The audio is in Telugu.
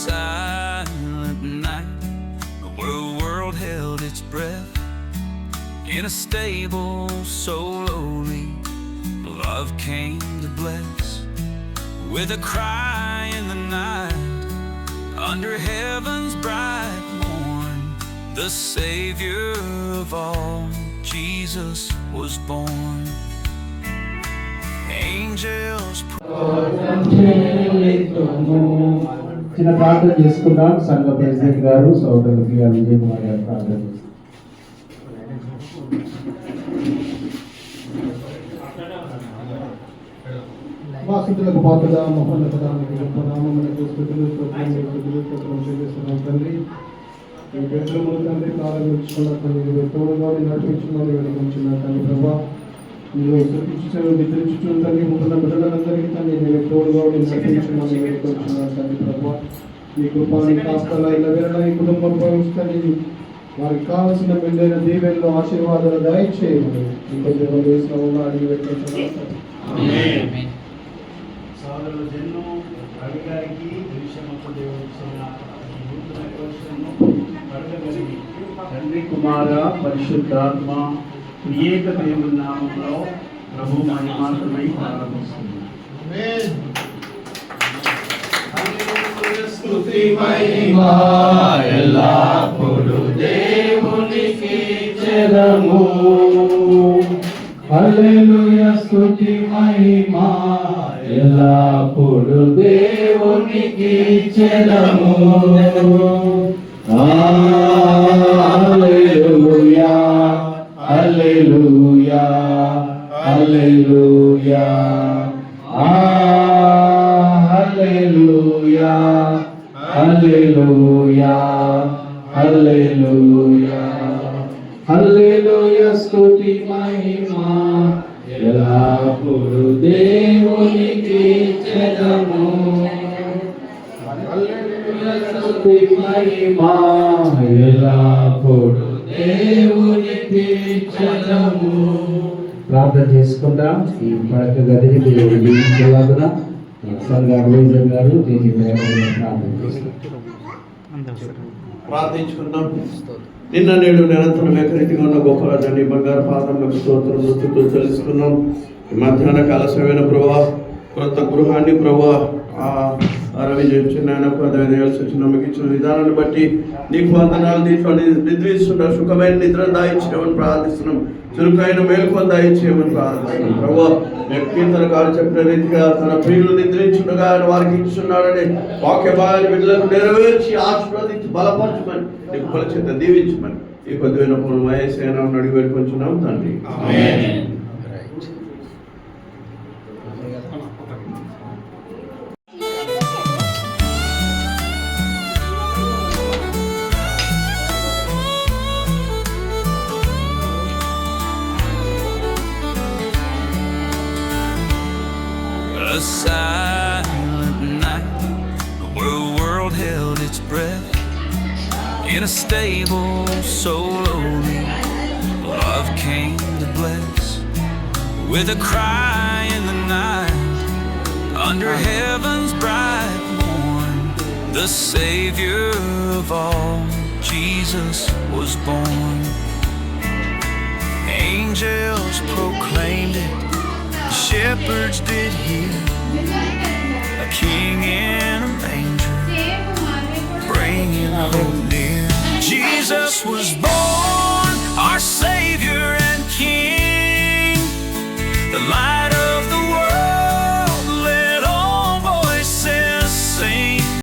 silent night where the world held its breath, in a stable so lowly, love came to bless. With a cry in the night, under heaven's bright morn, the Savior of all, Jesus was born. Angels చిన్న ప్రార్థన చేసుకుందాం. సంఘ ప్రెసిడెంట్ గారు సోదరులు విజయ్ కుమార్ గారు ప్రార్థన చేస్తారు. వాసులకు పాత్రగా మహోన్నతడానికి గొప్ప నామమునకు స్తుతులు చెల్లిస్తున్నాం తండ్రి. ఈ బెడ్రూములు తండ్రి ప్రారంభించుకున్న తండ్రి, తోడుగా నడిపించుకుని వెనుకుంటున్న తండ్రి ప్రభా, మీరు స్థుతించు నిద్రించు తండ్రి, ముందున్న బిడ్డలందరికీ తండ్రి నేను తోడుగా నడిపించుకుని వెనుకుంటున్నాను తండ్రి ప్రభా. మీ కృపాన్ని కాస్తల ఇలా వేళ ఈ కుటుంబం భావిస్తుంది, వారికి కావలసిన మెండైన దీవెనలు ఆశీర్వాదాలు దయచేయమని ఇంకో దేశంలో అడిగి పెట్టుకుంటున్నాను. సోదరులు జన్ను రవి గారికి విషయమకు దేవుడు తండ్రి కుమార పరిశుద్ధాత్మ ఏక దేవుని నామంలో ప్రభు మహిమాత్మై ప్రారంభిస్తుంది. స్తుతి మహిమా ఎల్లప్పుడూ దేవునికి చెదము. హల్లెలూయా స్తుతి మహిమా ఎల్లప్పుడూ దేవునికి చెదము. హల్లెలూయా హల్లెలూయా హల్లెలూయా హల్లెలూయా హల్లెలూయా హల్లెలూయా హల్లెలూయా స్తుతి మహిమా ఎల్లప్పుడూ దేవునికి చెదము. హల్లెలూయా స్తుతి మహిమా ఎల్లప్పుడూ దేవునికి చెదము. ప్రార్థన చేసుకుందాం. ఈ పడక గదిని దేవుడు దీవించేలాగున సంఘ అడ్వైజర్ గారు దీన్ని ప్రార్థన ప్రార్థించుకుందాం. నిన్న నేడు నిరంతరం ఏకరీతిగా ఉన్న గొప్ప రాజాన్ని బంగారు పాదంలో స్తోత్రం స్తుతులు తెలుసుకున్నాం. ఈ మధ్యాహ్న కాల సమయమైన ప్రభా, కొత్త గృహాన్ని ప్రభా రవి చిన్నాయనకు అదేవేయాల్సి వచ్చిన నమ్మకి ఇచ్చిన విధానాన్ని బట్టి నీకు వందనాలు. దీంట్లో నిద్రిస్తున్న సుఖమైన నిద్ర దాయించేయమని ప్రార్థిస్తున్నాం. చురుకైన మేలుకొని దాయించేయమని ప్రార్థిస్తున్నాం. ప్రభా, కీర్తనకారు చెప్పిన రీతిగా తన ప్రియులు నిద్రించుండగా ఆయన వారికి ఇచ్చున్నాడని వాక్య భాగాన్ని బిడ్డలకు నెరవేర్చి ఆశీర్వదించి బలపరచమని నీకు ఫలచేత దీవించమని ఈ కొద్దిగా మహేశైనా అడిగి పెట్టుకుంటున్నాం తండ్రి. A silent night where the world held its breath, in a stable so lowly, love came to bless. With a cry in the night, under heaven's bright morn, the Savior of all, Jesus was born. Angels proclaimed it, shepherds did hear, a king in a manger, bringing hope near. Jesus was born.